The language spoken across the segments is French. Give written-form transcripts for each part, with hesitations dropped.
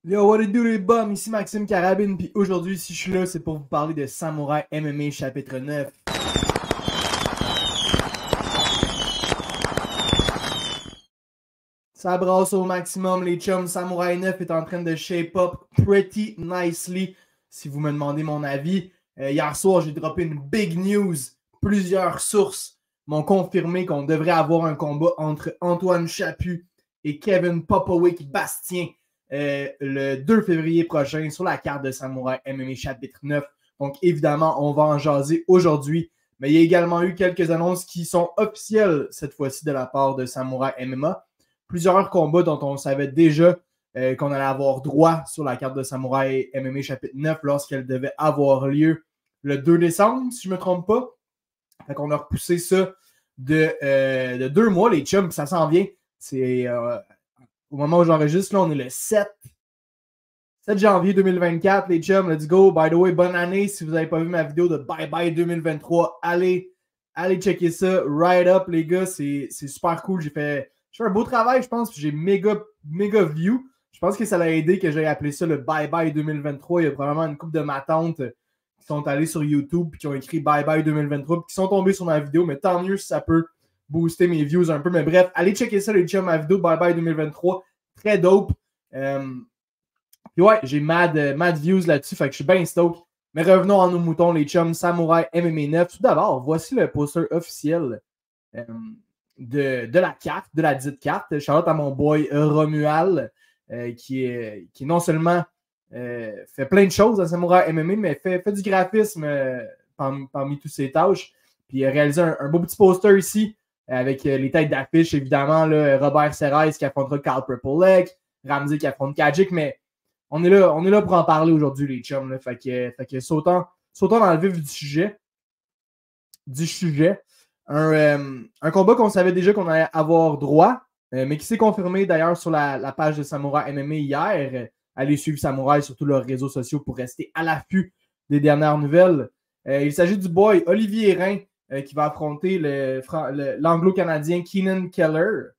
Yo, what it do les bums, ici Maxime Carabine, puis aujourd'hui, si je suis là, c'est pour vous parler de Samouraï MMA chapitre 9. Ça brasse au maximum, les chums. Samouraï 9 est en train de shape up pretty nicely, si vous me demandez mon avis. Hier soir, j'ai droppé une big news. Plusieurs sources m'ont confirmé qu'on devrait avoir un combat entre Antoine Chaput et Kevin Popovic-Bastien le 2 février prochain sur la carte de Samouraï MMA chapitre 9. Donc, évidemment, on va en jaser aujourd'hui. Mais il y a également eu quelques annonces qui sont officielles cette fois-ci de la part de Samouraï MMA. Plusieurs combats dont on savait déjà qu'on allait avoir droit sur la carte de Samouraï MMA chapitre 9 lorsqu'elle devait avoir lieu le 2 décembre, si je ne me trompe pas. Fait qu'on a repoussé ça de 2 mois, les chums, ça s'en vient. C'est au moment où j'enregistre, là, on est le 7 janvier 2024, les chums, let's go. By the way, bonne année. Si vous n'avez pas vu ma vidéo de Bye Bye 2023, allez checker ça. Right up, les gars, c'est super cool. J'ai fait un beau travail, je pense. J'ai méga view. Je pense que ça l'a aidé que j'ai appelé ça le Bye Bye 2023. Il y a probablement une couple de ma tante qui sont allés sur YouTube et qui ont écrit Bye Bye 2023 et qui sont tombés sur ma vidéo. Mais tant mieux si ça peut booster mes views un peu. Mais bref, allez checker ça, les chums, ma vidéo Bye Bye 2023. Très dope. Puis ouais, j'ai mad views là-dessus, fait que je suis bien stoked. Mais revenons à nos moutons, les chums. Samouraï MMA 9. Tout d'abord, voici le poster officiel de la carte, de la dite carte. Shout-out à mon boy Romuald, qui est non seulement fait plein de choses à Samouraï MMA, mais fait du graphisme parmi toutes ses tâches. Puis il a réalisé un beau petit poster ici, avec les têtes d'affiche, évidemment, là, Robert Serres qui affrontera Carl Prepolek, Ramsey qui affronte Kajik, mais on est là pour en parler aujourd'hui, les chums. Là. Fait que sautons dans le vif du sujet. Un combat qu'on savait déjà qu'on allait avoir droit, mais qui s'est confirmé d'ailleurs sur la page de Samouraï MMA hier. Allez suivre Samouraï sur tous leurs réseaux sociaux pour rester à l'affût des dernières nouvelles. Il s'agit du boy Olivier Rhin qui va affronter l'anglo-canadien Keenan Keller.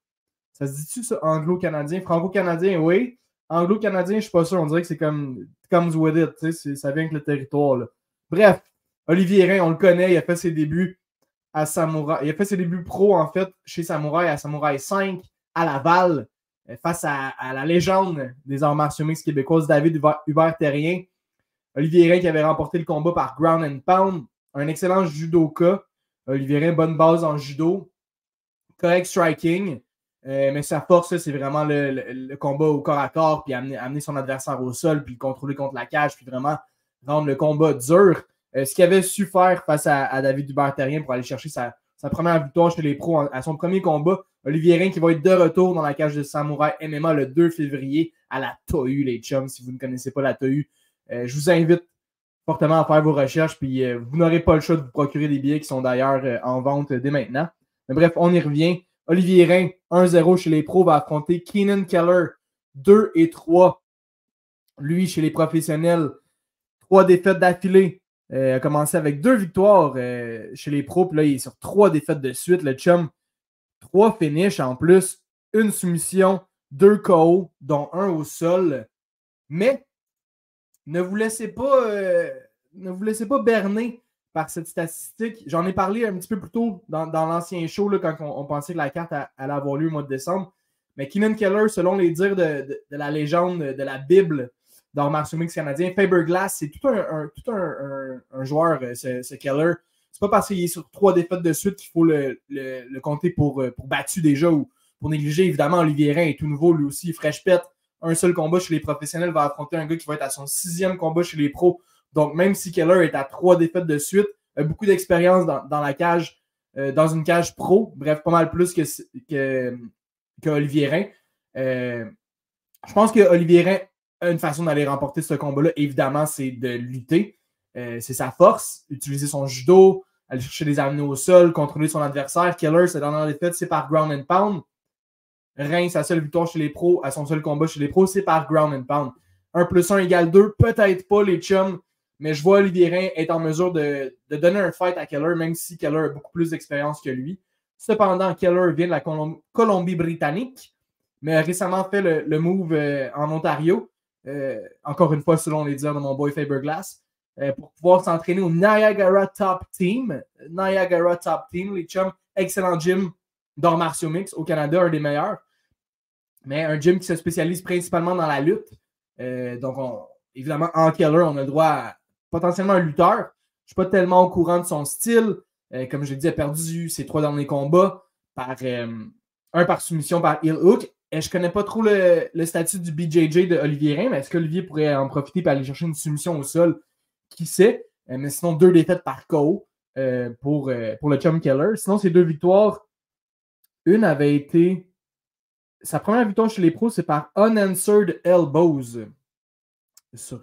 Ça se dit-tu ça, anglo-canadien? Franco-canadien, oui. Anglo-canadien, je ne suis pas sûr. On dirait que c'est comme comes with it. Ça vient avec le territoire. Là. Bref, Olivier Rhin, on le connaît. Il a fait ses débuts à Samouraï. Il a fait ses débuts pro, en fait, chez Samouraï, à Samouraï 5, à Laval, face à la légende des arts martiaux mixtes québécoises, David Hubert-Terrien. Olivier Rhin qui avait remporté le combat par ground and pound. Un excellent judoka. Olivier Rhin, bonne base en judo. Correct striking. Mais sa force, c'est vraiment le combat au corps à corps, puis amener son adversaire au sol, puis le contrôler contre la cage, puis vraiment rendre le combat dur. Ce qu'il avait su faire face à David Hubert-Terrien pour aller chercher sa première victoire chez les pros à son premier combat. Olivier Rhin qui va être de retour dans la cage de Samouraï MMA le 2 février à la TOU, les chums. Si vous ne connaissez pas la TOU, je vous invite fortement à faire vos recherches, puis vous n'aurez pas le choix de vous procurer des billets qui sont d'ailleurs en vente dès maintenant. Mais bref, on y revient. Olivier Rhin, 1-0 chez les pros, va affronter Keenan Keller, 2-3. Lui, chez les professionnels, 3 défaites d'affilée. A commencé avec 2 victoires chez les pros, puis là, il est sur 3 défaites de suite. Le chum, 3 finishes en plus, 1 soumission, 2 KO, dont 1 au sol. Mais ne vous laissez pas berner par cette statistique. J'en ai parlé un petit peu plus tôt dans l'ancien show, là, quand on pensait que la carte allait avoir lieu au mois de décembre. Mais Keenan Keller, selon les dires de la légende, de la Bible d'arts martiaux mixtes canadiens, Faberglass, c'est tout un joueur, ce Keller. C'est pas parce qu'il est sur 3 défaites de suite qu'il faut le compter pour battu déjà ou pour négliger. Évidemment, Olivier Rhin est tout nouveau, lui aussi, fraîche pète. Un seul combat chez les professionnels va affronter un gars qui va être à son 6e combat chez les pros. Donc, même si Keller est à 3 défaites de suite, a beaucoup d'expérience dans la cage, dans une cage pro. Bref, pas mal plus qu'Olivier Rhin. Je pense que Olivier Rhin a une façon d'aller remporter ce combat-là. Évidemment, c'est de lutter. C'est sa force. Utiliser son judo, aller chercher des amener au sol, contrôler son adversaire. Keller, sa dernière défaite, c'est par ground and pound. Rhin, sa seule victoire chez les pros, à son seul combat chez les pros, c'est par ground and pound. 1 + 1 = 2, peut-être pas les chums, mais je vois Olivier Rhin être en mesure de donner un fight à Keller, même si Keller a beaucoup plus d'expérience que lui. Cependant, Keller vient de la Colombie-Britannique, mais a récemment fait le move en Ontario. encore une fois, selon les dires de mon boy Faberglass, pour pouvoir s'entraîner au Niagara Top Team. Niagara Top Team, les chums, excellent gym d'arts martiaux mix au Canada, un des meilleurs. Mais un gym qui se spécialise principalement dans la lutte. Donc, évidemment, en Keller, on a le droit à potentiellement un lutteur. Je ne suis pas tellement au courant de son style. Comme je l'ai dit, il a perdu ses 3 derniers combats. Un par soumission par heel hook. Je ne connais pas trop le statut du BJJ de Olivier Rein, mais est-ce qu'Olivier pourrait en profiter et aller chercher une soumission au sol? Qui sait? Mais sinon, 2 défaites par KO pour le chum Keller. Sinon, ces 2 victoires, une avait été... Sa première victoire chez les pros, c'est par Unanswered Elbows sur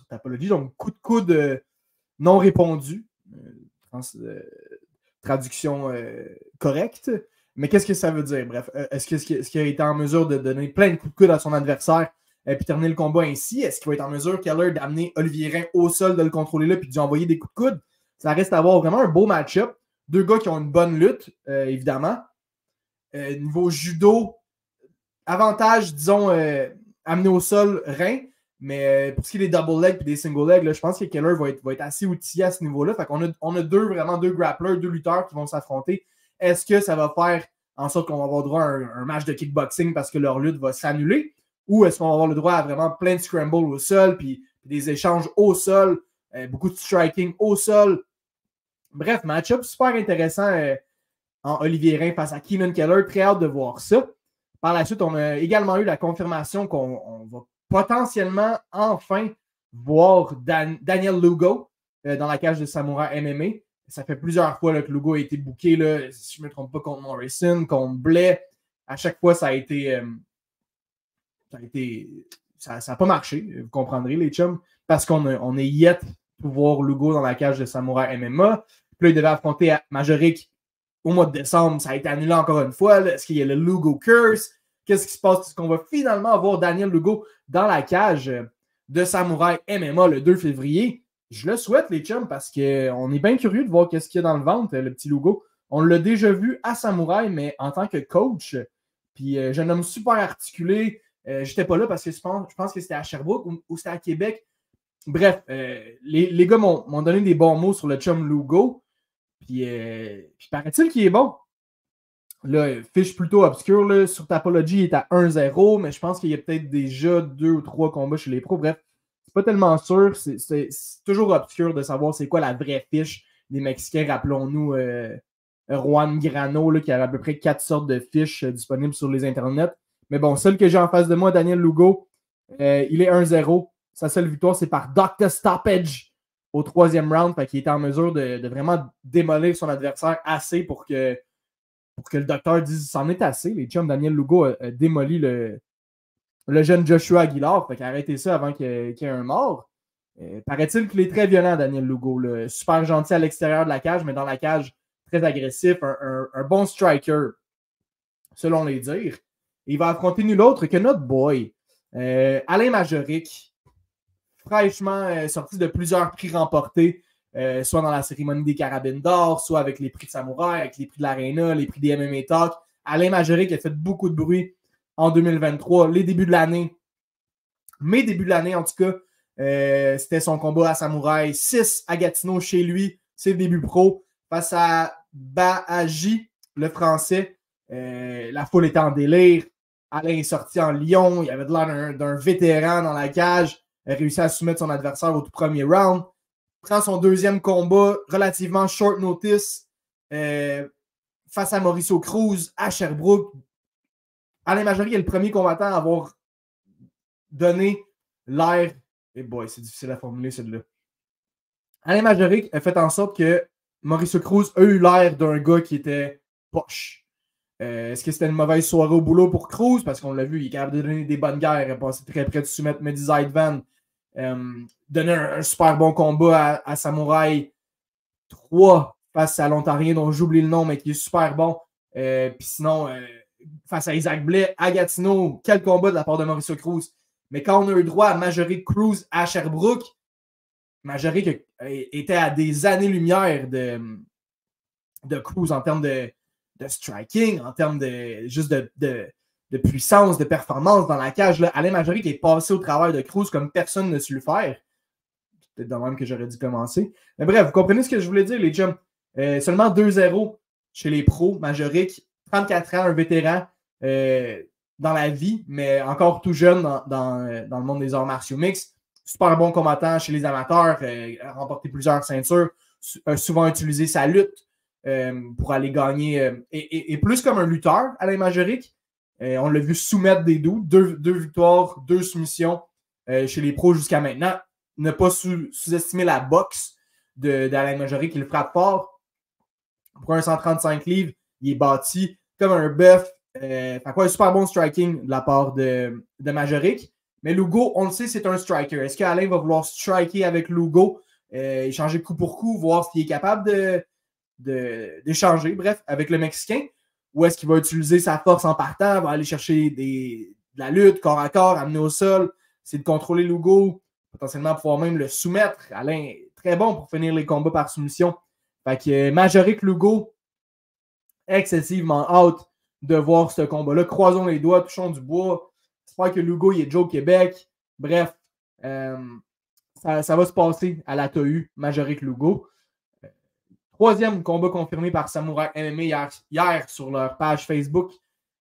Tapology. Donc, coup de coude non répondu. Traduction correcte. Mais qu'est-ce que ça veut dire? Bref, est-ce qu'il a été en mesure de donner plein de coups de coude à son adversaire et puis terminer le combat ainsi? Est-ce qu'il va être en mesure, Keller, d'amener Olivier Rein au sol, de le contrôler là puis de lui envoyer des coups de coude? Ça reste à avoir vraiment un beau match-up. 2 gars qui ont une bonne lutte, évidemment. Niveau judo, avantage, disons, amené au sol, Rein. Mais pour ce qui est des double legs et des single legs, là, je pense que Keller va être assez outillé à ce niveau-là. Fait qu'on a vraiment deux grapplers, 2 lutteurs qui vont s'affronter. Est-ce que ça va faire en sorte qu'on va avoir droit à un match de kickboxing parce que leur lutte va s'annuler? Ou est-ce qu'on va avoir le droit à vraiment plein de scrambles au sol, puis des échanges au sol, beaucoup de striking au sol? Bref, match-up super intéressant en Olivier Rein face à Keenan Keller. Très hâte de voir ça. Par la suite, on a également eu la confirmation qu'on va potentiellement enfin voir Daniel Lugo dans la cage de Samouraï MMA. Ça fait plusieurs fois là, que Lugo a été booké, là, si je ne me trompe pas, contre Morrison, contre Blais. À chaque fois, ça n'a pas marché, vous comprendrez, les chums, parce qu'on est yet pour voir Lugo dans la cage de Samouraï MMA. Puis là, il devait affronter Majoric au mois de décembre. Ça a été annulé encore une fois. Est-ce qu'il y a le Lugo Curse? Qu'est-ce qui se passe? Est-ce qu'on va finalement avoir Daniel Lugo dans la cage de Samouraï MMA le 2 février? Je le souhaite, les chums, parce qu'on est bien curieux de voir qu'est-ce qu'il y a dans le ventre, le petit Lugo. On l'a déjà vu à Samouraï, mais en tant que coach. Puis, jeune homme super articulé. J'étais pas là parce que je pense que c'était à Sherbrooke ou c'était à Québec. Bref, les gars m'ont donné des bons mots sur le chum Lugo. Puis paraît-il qu'il est bon. Là, fiche plutôt obscure. Là, sur Tapology, il est à 1-0, mais je pense qu'il y a peut-être déjà 2 ou 3 combats chez les pros. Bref, c'est pas tellement sûr. C'est toujours obscur de savoir c'est quoi la vraie fiche des Mexicains. Rappelons-nous Juan Grano, là, qui a à peu près 4 sortes de fiches disponibles sur les internets. Mais bon, celle que j'ai en face de moi, Daniel Lugo, il est 1-0. Sa seule victoire, c'est par Dr. Stoppage au 3e round. Fait qu'il était en mesure de vraiment démolir son adversaire assez pour que le docteur dise c'en est assez. Les chums, Daniel Lugo a démoli le jeune Joshua Aguilar. Fait qu'arrêtez ça avant qu'il y ait un mort. Paraît-il qu'il est très violent, Daniel Lugo. Là. Super gentil à l'extérieur de la cage, mais dans la cage, très agressif. Un bon striker, selon les dires. Et il va affronter nul autre que notre boy, Alain Majoric, fraîchement sorti de plusieurs prix remportés, soit dans la cérémonie des Carabines d'Or, soit avec les prix de Samouraï, avec les prix de l'Arena, les prix des MMA Talk. Alain Majoric a fait beaucoup de bruit en 2023, les débuts de l'année. Mes débuts de l'année, en tout cas, c'était son combat à Samouraï, 6 à Gatineau chez lui, c'est le début pro, face à Baaji, le français. La foule était en délire. Alain est sorti en lion, il avait de l'air d'un vétéran dans la cage, a réussi à soumettre son adversaire au tout premier round. Prend son 2e combat, relativement short notice, face à Mauricio Cruz à Sherbrooke. Alain Majoric est le premier combattant à avoir donné l'air. Et boy, c'est difficile à formuler celui-là. Alain Majoric a fait en sorte que Mauricio Cruz a eu l'air d'un gars qui était poche. Est-ce que c'était une mauvaise soirée au boulot pour Cruz? Parce qu'on l'a vu, il est capable de donner des bonnes guerres. Il est passé très près de soumettre Mehdi Zaidvan. Donner un super bon combat à Samouraï 3 face à l'Ontarien dont j'oublie le nom, mais qui est super bon. Puis sinon, face à Isaac Blais, à Gatineau, quel combat de la part de Mauricio Cruz. Mais quand on a eu droit à Majoric Cruz à Sherbrooke, Majoric était à des années-lumière de Cruz en termes de striking, en termes de juste de de puissance, de performance dans la cage. Là. Alain Majoric est passé au travers de Cruz comme personne ne su le faire. C'est peut-être de même que j'aurais dû commencer. Mais bref, vous comprenez ce que je voulais dire, les chums. Seulement 2-0 chez les pros. Majoric, 34 ans, un vétéran dans la vie, mais encore tout jeune dans le monde des arts martiaux mixtes. Super bon combattant chez les amateurs, a remporté plusieurs ceintures, souvent utilisé sa lutte pour aller gagner. Et plus comme un lutteur, Alain Majoric. On l'a vu soumettre des doutes. Deux victoires, 2 soumissions chez les pros jusqu'à maintenant. Ne pas sous-estimer la boxe d'Alain Majoric qui le frappe fort. Pour un 135 livres, il est bâti comme un bœuf. Fait quoi, un super bon striking de la part de Majoric. Mais Lugo, on le sait, c'est un striker. Est-ce qu'Alain va vouloir striker avec Lugo, échanger coup pour coup, voir s'il est capable d'échanger, bref, avec le Mexicain? Ou est-ce qu'il va utiliser sa force en partant, va aller chercher de la lutte, corps à corps, amener au sol, c'est de contrôler Lugo, potentiellement pouvoir même le soumettre. Alain est très bon pour finir les combats par soumission. Fait que Majoric Lugo, excessivement out de voir ce combat-là. Croisons les doigts, touchons du bois. J'espère que Lugo, il est Joe Québec. Bref, ça va se passer à la TAU, Majoric Lugo. 3e combat confirmé par Samouraï MMA hier sur leur page Facebook.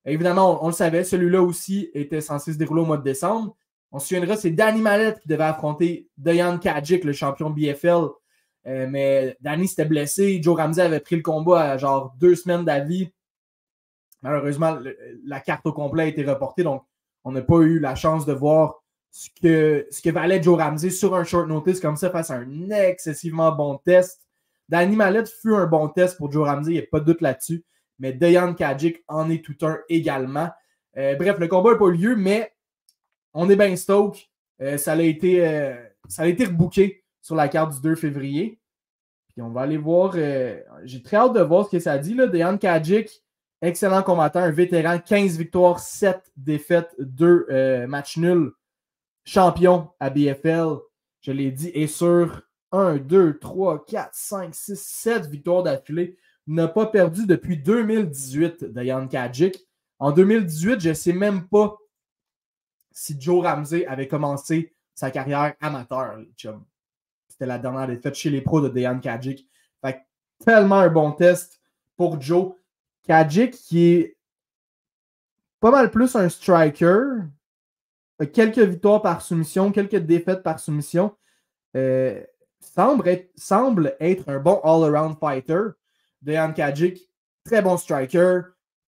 Évidemment, on le savait, celui-là aussi était censé se dérouler au mois de décembre. On se souviendra, c'est Danny Mallette qui devait affronter Dejan Kadjic, le champion BFL. Mais Danny s'était blessé. Joe Ramsey avait pris le combat à genre 2 semaines d'avis. Malheureusement, la carte au complet a été reportée, donc on n'a pas eu la chance de voir ce que valait Joe Ramsey sur un short notice comme ça face à un excessivement bon test. Danny Mallette fut un bon test pour Joe Ramsey, il n'y a pas de doute là-dessus. Mais Dejan Kadjic en est tout un également. Bref, le combat n'a pas eu lieu, mais on est bien stoke. Ça a été rebooké sur la carte du 2 février. Puis on va aller voir. J'ai très hâte de voir ce que ça dit. Là. Dejan Kadjic, excellent combattant, un vétéran, 15 victoires, 7 défaites, 2 matchs nuls. Champion à BFL, je l'ai dit, et sur 1, 2, 3, 4, 5, 6, 7 victoires d'affilée. N'a pas perdu depuis 2018, Dejan Kadjic. En 2018, je ne sais même pas si Joe Ramsey avait commencé sa carrière amateur. C'était la dernière défaite chez les pros de Dejan Kadjic. Fait que, tellement un bon test pour Joe. Kadjic, qui est pas mal plus un striker, quelques victoires par soumission, quelques défaites par soumission, semble être un bon all-around fighter. Dejan Kadjic, très bon striker.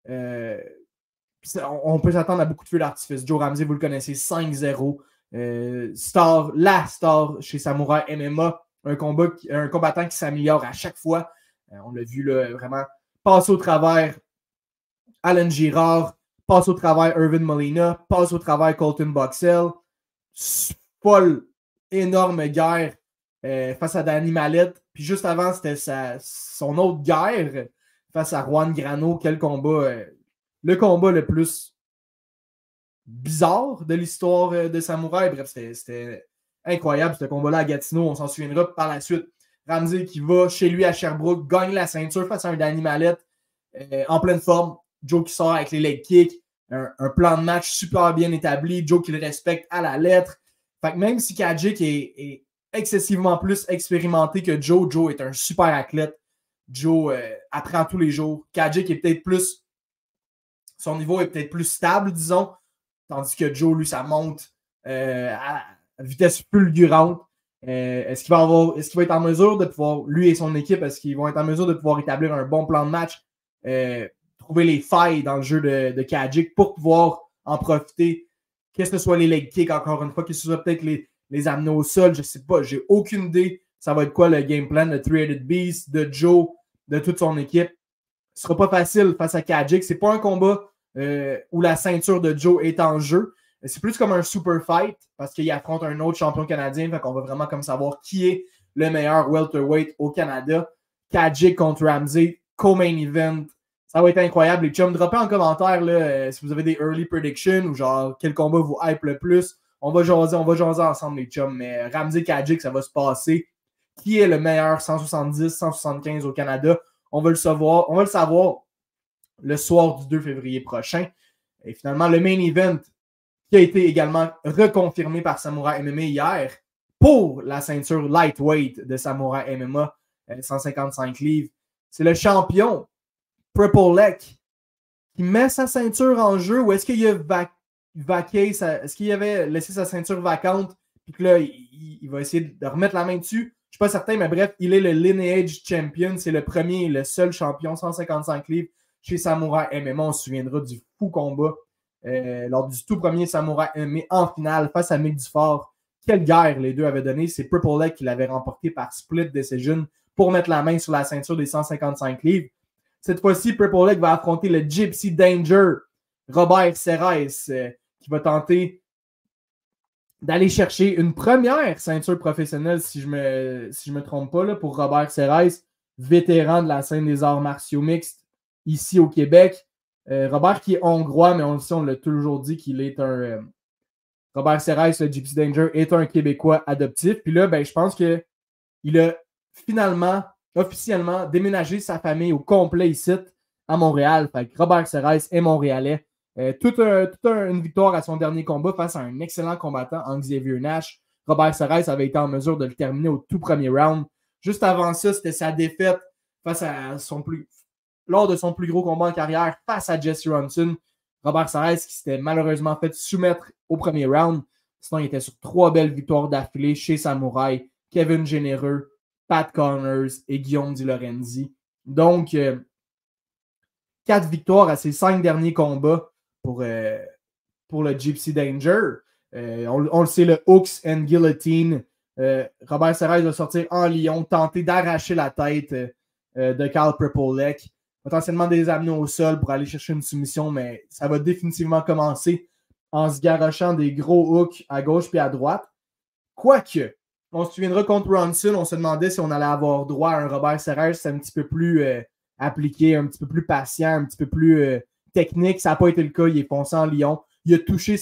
On peut s'attendre à beaucoup de feux d'artifice. Joe Ramsey, vous le connaissez, 5-0. La star chez Samouraï MMA. Un combattant qui s'améliore à chaque fois. On l'a vu là, vraiment passer au travers Alan Girard, passe au travers Irvin Molina, passe au travers Colton Boxell. Folle, énorme guerre face à Danny Mallette. Puis juste avant, c'était son autre guerre face à Juan Grano. Quel combat! Le combat le plus bizarre de l'histoire de Samouraï. Bref, c'était incroyable ce combat-là à Gatineau. On s'en souviendra par la suite. Ramsey qui va chez lui à Sherbrooke, gagne la ceinture face à un Danny Mallette en pleine forme. Joe qui sort avec les leg kicks. Un plan de match super bien établi. Joe qui le respecte à la lettre. Fait que même si Kadjic est excessivement plus expérimenté que Joe est un super athlète. Joe apprend tous les jours. Kadjic est peut-être plus... Son niveau est peut-être plus stable, disons. Tandis que Joe, lui, ça monte à vitesse fulgurante. Est-ce qu'il va être en mesure de pouvoir, lui et son équipe, est-ce qu'ils vont être en mesure de pouvoir établir un bon plan de match, trouver les failles dans le jeu de Kadjic pour pouvoir en profiter, que ce soit les leg kicks, encore une fois, que ce soit peut-être les amener au sol, je ne sais pas, j'ai aucune idée. Ça va être quoi le game plan de Three-Headed Beast, de Joe, de toute son équipe. Ce ne sera pas facile face à Kadjic. Ce n'est pas un combat où la ceinture de Joe est en jeu. C'est plus comme un super fight parce qu'il affronte un autre champion canadien. Fait qu'on va vraiment comme savoir qui est le meilleur welterweight au Canada. Kadjic contre Ramsey, co-main event. Ça va être incroyable. Les chums, droppez en commentaire là, si vous avez des early predictions ou genre quel combat vous hype le plus. On va jaser ensemble les chums. Mais Ramsey Kadjic, ça va se passer. Qui est le meilleur 170, 175 au Canada? On va le savoir le soir du 2 février prochain. Et finalement, le main event qui a été également reconfirmé par Samouraï MMA hier pour la ceinture lightweight de Samouraï MMA, 155 livres. C'est le champion Purple Lake qui met sa ceinture en jeu, ou est-ce qu'il a est-ce qu'il avait laissé sa ceinture vacante puis que là, il va essayer de remettre la main dessus? Je ne suis pas certain, mais bref, il est le Lineage Champion. C'est le premier et le seul champion 155 livres chez Samouraï MMA. On se souviendra du fou combat lors du tout premier Samouraï MMA en finale face à Mick Dufort. Quelle guerre les deux avaient donné. C'est Purple Lake qui l'avait remporté par split decision pour mettre la main sur la ceinture des 155 livres. Cette fois-ci, Purple Lake va affronter le Gypsy Danger, Robert Serres, qui va tenter d'aller chercher une première ceinture professionnelle, si je me trompe pas, là, pour Robert Serres, vétéran de la scène des arts martiaux mixtes ici au Québec. Robert qui est hongrois, mais on l'a toujours dit qu'il est un... Robert Serres, le Gypsy Danger, est un Québécois adoptif. Puis là, ben, je pense qu'il a finalement, officiellement, déménagé sa famille au complet ici, à Montréal. Fait que Robert Serres est montréalais. Toute une victoire à son dernier combat face à un excellent combattant, Xavier Nash. Robert Serres avait été en mesure de le terminer au tout premier round. Juste avant ça, c'était sa défaite face à lors de son plus gros combat en carrière face à Jesse Ronson. Robert Serres qui s'était malheureusement fait soumettre au premier round. Sinon, il était sur 3 belles victoires d'affilée chez Samouraï, Kevin Généreux, Pat Connors et Guillaume Di Lorenzi. Donc, 4 victoires à ses 5 derniers combats pour le Gypsy Danger. On le sait, le Hooks and Guillotine. Robert Serres va sortir en lion, tenter d'arracher la tête de Carl Purple Lake. Potentiellement des amener au sol pour aller chercher une soumission, mais ça va définitivement commencer en se garochant des gros hooks à gauche puis à droite. Quoique, on se souviendra contre Ronson, on se demandait si on allait avoir droit à un Robert Serres un petit peu plus appliqué, un petit peu plus patient, un petit peu plus technique. Ça n'a pas été le cas. Il est foncé en lion. Il a touché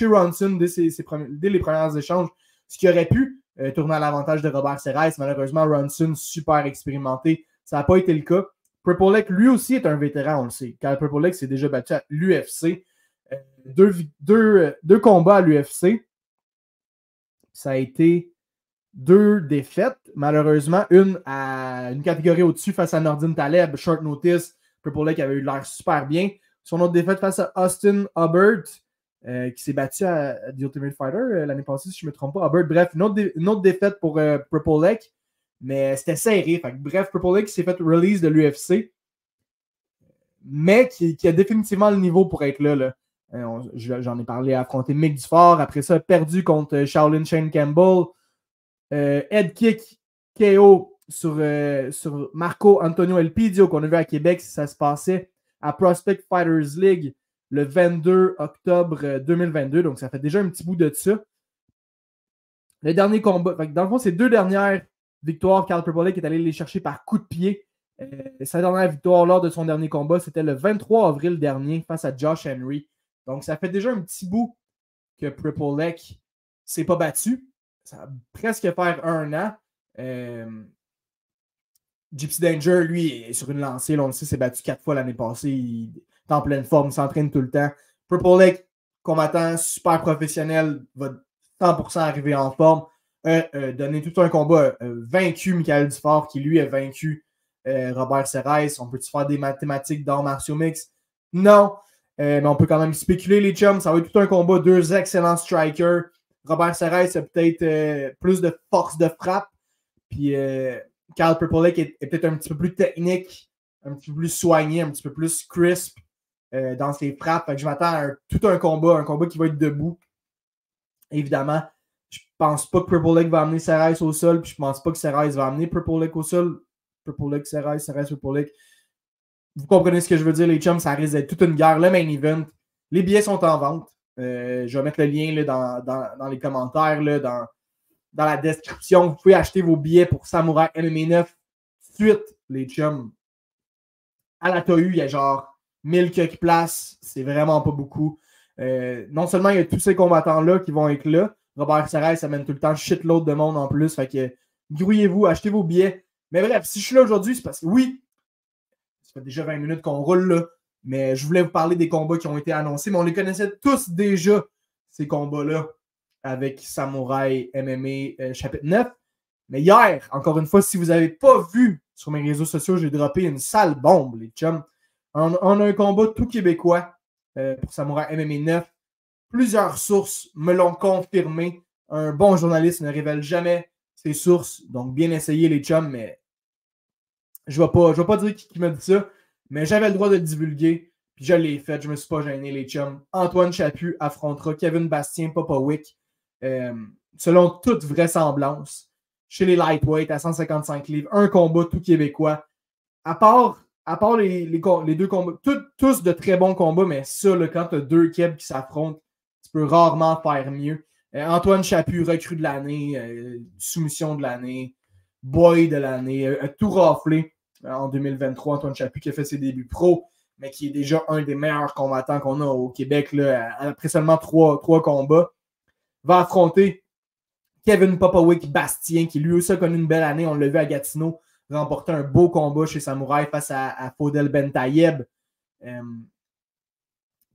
Ronson dès les premiers échanges, ce qui aurait pu tourner à l'avantage de Robert Serres. Malheureusement, Ronson, super expérimenté. Ça n'a pas été le cas. Purple Lake, lui aussi, est un vétéran, on le sait. Car Purple Lake s'est déjà battu à l'UFC. Deux combats à l'UFC. Ça a été 2 défaites, malheureusement. Une à une catégorie au-dessus face à Nordin Taleb, short notice. Purple Lake avait eu l'air super bien. Son autre défaite face à Austin Hubbard, qui s'est battu à The Ultimate Fighter l'année passée, si je ne me trompe pas. Hubbard, bref, une autre défaite pour Purple Lake. Mais c'était serré. Fait que, bref, Purple Lake s'est fait release de l'UFC, mais qui a définitivement le niveau pour être là. J'en ai parlé, affronter Mick Dufort. Après ça, perdu contre Shaolin Shane Campbell. Head kick KO sur Marco Antonio Elpidio qu'on a vu à Québec. Ça se passait à Prospect Fighters League le 22 octobre 2022. Donc, ça fait déjà un petit bout de ça. Le dernier combat. Dans le fond, ces 2 dernières victoires, Carl Purple Lake est allé les chercher par coup de pied. Sa dernière victoire lors de son dernier combat, c'était le 23 avril dernier face à Josh Henry. Donc, ça fait déjà un petit bout que Purple Lake ne s'est pas battu. Ça va presque faire 1 an. Gypsy Danger, lui, est sur une lancée. Là, on le sait, s'est battu 4 fois l'année passée. Il est en pleine forme, il s'entraîne tout le temps. Purple Lake, combattant super professionnel, va 100% arriver en forme. Donner tout un combat, vaincu Michael Dufort, qui lui a vaincu Robert Serres. On peut-tu faire des mathématiques d'arts martiaux mix? Non. Mais on peut quand même spéculer, les chums. Ça va être tout un combat, 2 excellents strikers. Robert Serres a peut-être plus de force de frappe. Puis Carl Purple Lake est peut-être un petit peu plus technique, un petit peu plus soigné, un petit peu plus crisp dans ses frappes. Fait que je m'attends à tout un combat qui va être debout. Évidemment, je pense pas que Purple Lake va amener Serres au sol, puis je pense pas que Serres va amener Purple Lake au sol. Purple Lake, Serres, Purple Lake. Vous comprenez ce que je veux dire, les chums, ça risque d'être toute une guerre. Le main event, les billets sont en vente. Je vais mettre le lien là, dans les commentaires, là, dans la description. Vous pouvez acheter vos billets pour Samouraï MMA 9 suite, les chums. À la TAU, il y a genre 1000 quelques places. C'est vraiment pas beaucoup. Non seulement il y a tous ces combattants-là qui vont être là, Robert Serres amène tout le temps shitload de monde en plus. Fait que grouillez-vous, achetez vos billets. Mais bref, si je suis là aujourd'hui, c'est parce que oui, ça fait déjà 20 minutes qu'on roule là. Mais je voulais vous parler des combats qui ont été annoncés, mais on les connaissait tous déjà, ces combats-là, avec Samouraï MMA chapitre 9. Mais hier, encore une fois, si vous n'avez pas vu sur mes réseaux sociaux, j'ai droppé une sale bombe, les chums. On a un combat tout québécois pour Samouraï MMA 9. Plusieurs sources me l'ont confirmé. Un bon journaliste ne révèle jamais ses sources. Donc, bien essayé, les chums, mais je ne vais pas dire qui m'a dit ça, mais j'avais le droit de le divulguer. Puis je l'ai fait. Je ne me suis pas gêné, les chums. Antoine Chaput affrontera Kevin Bastien Popovic. Selon toute vraisemblance, chez les lightweight à 155 livres, un combat tout québécois. À part les deux combats, tous de très bons combats, mais ça, là, quand tu as deux Keb qui s'affrontent, tu peux rarement faire mieux. Antoine Chaput, recrue de l'année, soumission de l'année, boy de l'année, tout raflé en 2023. Antoine Chaput qui a fait ses débuts pro, mais qui est déjà un des meilleurs combattants qu'on a au Québec, là, après seulement trois combats, va affronter Kevin Popovic Bastien, qui lui aussi a connu une belle année. On l'a vu à Gatineau remporter un beau combat chez Samouraï face à Faudel Bentayeb.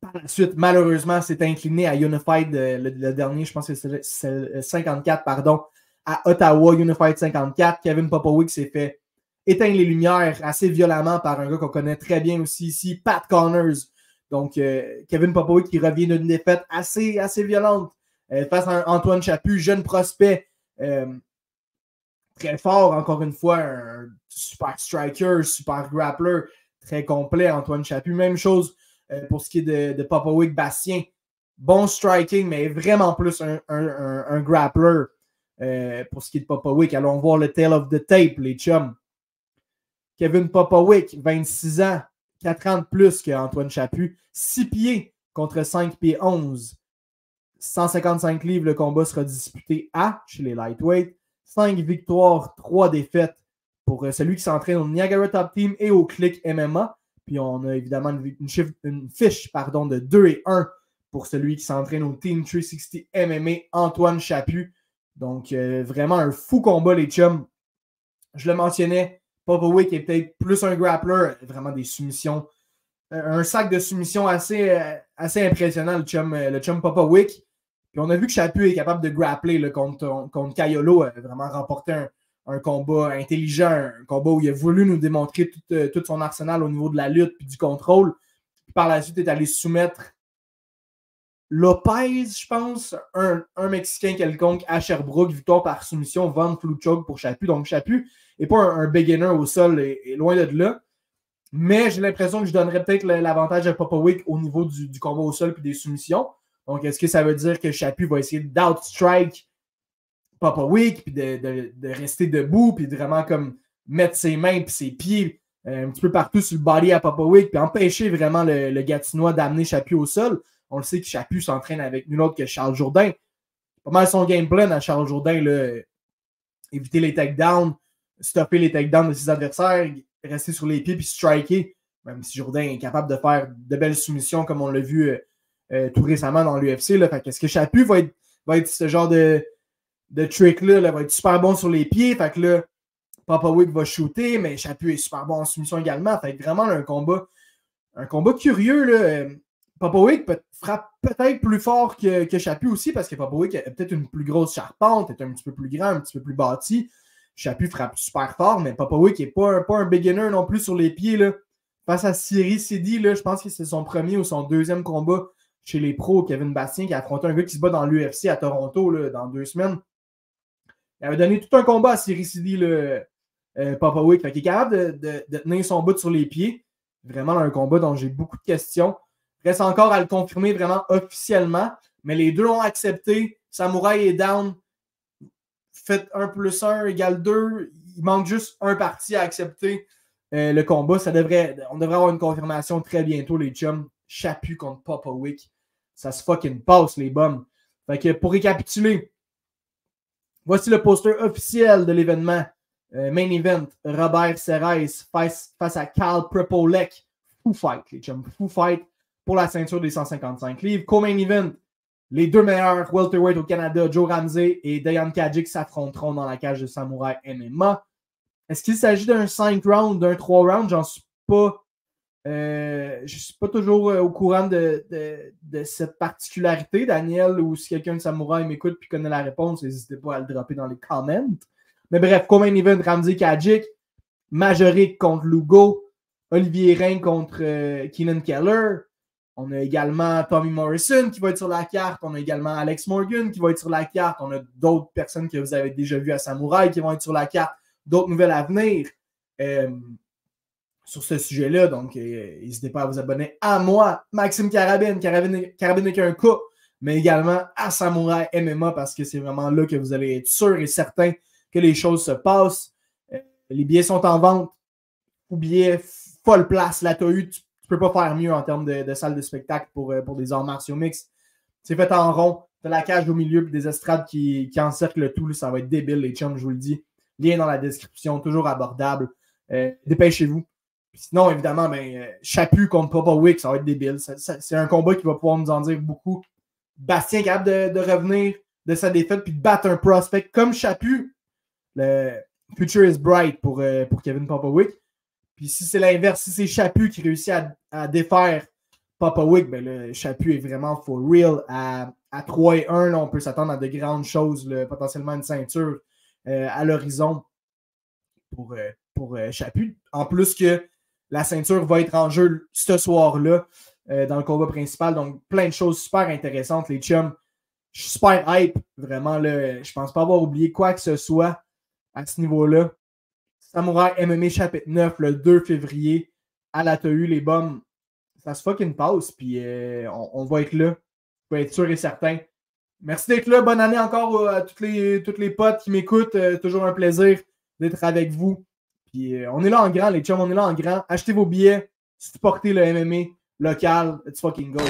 Par la suite, malheureusement, s'est incliné à Unified, le dernier, je pense que c'est 54, pardon, à Ottawa, Unified 54. Kevin Popovic s'est fait éteindre les lumières assez violemment par un gars qu'on connaît très bien aussi ici, Pat Connors. Donc, Kevin Popovic qui revient d'une défaite assez violente face à Antoine Chaput, jeune prospect, très fort, encore une fois, un super striker, super grappler, très complet, Antoine Chaput. Même chose pour ce qui est de Popovic Bastien. Bon striking, mais vraiment plus un grappler pour ce qui est de Popovic. Allons voir le tail of the tape, les chums. Kevin Popovic, 26 ans, 4 ans de plus qu'Antoine Chaput, 6 pieds contre 5 pieds 11. 155 livres, le combat sera disputé chez les lightweight. 5 victoires, 3 défaites pour celui qui s'entraîne au Niagara Top Team et au Click MMA. Puis on a évidemment une fiche de 2-1 pour celui qui s'entraîne au Team 360 MMA, Antoine Chaput. Donc vraiment un fou combat, les chums. Je le mentionnais, Popovic est peut-être plus un grappler, vraiment des soumissions. Un sac de soumission assez impressionnant, le chum Popovic. Puis on a vu que Chaput est capable de grappler là, contre Caiolo, vraiment remporter un combat intelligent, un combat où il a voulu nous démontrer tout son arsenal au niveau de la lutte et du contrôle. Puis par la suite, il est allé soumettre Lopez, je pense, un Mexicain quelconque à Sherbrooke, victoire par soumission, Von Fluchog pour Chaput. Donc Chaput n'est pas un beginner au sol, et loin de là. Mais j'ai l'impression que je donnerais peut-être l'avantage à Popovic au niveau du combat au sol et des soumissions. Donc, est-ce que ça veut dire que Chaput va essayer d'outstrike Popovic, puis de rester debout, puis de vraiment comme mettre ses mains et ses pieds un petit peu partout sur le body à Popovic, puis empêcher vraiment le Gatinois d'amener Chaput au sol? On le sait que Chaput s'entraîne avec nul autre que Charles Jourdain. Pas mal son game plan à Charles Jourdain, là, éviter les takedowns, stopper les takedowns de ses adversaires, rester sur les pieds puis striker, même si Jourdain est capable de faire de belles soumissions comme on l'a vu tout récemment dans l'UFC. Est-ce que Chaput va être ce genre de trick-là, va être super bon sur les pieds? Fait que là, Popovic va shooter, mais Chaput est super bon en soumission également. Fait que vraiment un combat curieux. Là. Popovic frappe peut-être plus fort que Chaput aussi, parce que Popovic a peut-être une plus grosse charpente, est un petit peu plus grand, un petit peu plus bâti. Chaput frappe super fort, mais Popovic n'est pas un beginner non plus sur les pieds. Là. Face à Cyril Sidi, je pense que c'est son premier ou son deuxième combat chez les pros, Kevin Bastien, qui a affronté un gars qui se bat dans l'UFC à Toronto là, dans 2 semaines. Il avait donné tout un combat à Cyril Sidi, Popovic. Il est capable de tenir son bout sur les pieds. Vraiment un combat dont j'ai beaucoup de questions. Reste encore à le confirmer vraiment officiellement, mais les deux ont accepté. Samouraï est down. Faites 1 + 1 = 2. Il manque juste un parti à accepter le combat. On devrait avoir une confirmation très bientôt, les chums. Chaput contre Popovic. Ça se fucking passe, les bums. Fait que pour récapituler, voici le poster officiel de l'événement. Main event, Robert Serrais face à Cal Prepolek. Foo fight, les chums. Foo fight pour la ceinture des 155 livres. Co-main event, les deux meilleurs welterweight au Canada, Joe Ramsey et Dayan Kadjik, s'affronteront dans la cage de Samouraï MMA. Est-ce qu'il s'agit d'un 5 round, d'un 3 rounds? J'en suis pas Je ne suis pas toujours au courant de cette particularité, Daniel, ou si quelqu'un de Samouraï m'écoute et connaît la réponse, n'hésitez pas à le dropper dans les comments. Mais bref, co-main event, Ramsey Kadjik, Majoric contre Lugo, Olivier Rein contre Keenan Keller. On a également Tommy Morrison qui va être sur la carte. On a également Alex Morgan qui va être sur la carte. On a d'autres personnes que vous avez déjà vues à Samouraï qui vont être sur la carte. D'autres nouvelles à venir sur ce sujet-là. Donc, n'hésitez pas à vous abonner à moi, Maxime Carabine avec un K, mais également à Samouraï MMA parce que c'est vraiment là que vous allez être sûr et certain que les choses se passent. Les billets sont en vente. Ou billets, folle place. Là, tu peux pas faire mieux en termes de salle de spectacle pour des arts martiaux mixtes. C'est fait en rond. Tu as la cage au milieu et des estrades qui encerclent le tout. Là, ça va être débile, les chums, je vous le dis. Lien dans la description, toujours abordable. Dépêchez-vous. Sinon, évidemment, Chaput contre Papa Wick, ça va être débile. C'est un combat qui va pouvoir nous en dire beaucoup. Bastien est capable de revenir de sa défaite puis de battre un prospect comme Chaput. Le future is bright pour Kevin Papa Wick. Puis si c'est l'inverse, si c'est Chaput qui réussit à défaire Papa Wick, le Chaput est vraiment for real. À 3-1, là, on peut s'attendre à de grandes choses, là, potentiellement une ceinture à l'horizon pour Chaput. En plus que la ceinture va être en jeu ce soir-là dans le combat principal. Donc, plein de choses super intéressantes, les chums. Je suis super hype, vraiment. Là, je pense pas avoir oublié quoi que ce soit à ce niveau-là. Samouraï MMA chapitre 9, le 2 février, à la TU, les bombes. Ça se fucking passe, puis on va être là. Vous pouvez être sûr et certain. Merci d'être là. Bonne année encore à toutes les potes qui m'écoutent. Toujours un plaisir d'être avec vous. Puis on est là en grand, les chums, on est là en grand. Achetez vos billets, supportez le MMA local. Let's fucking go.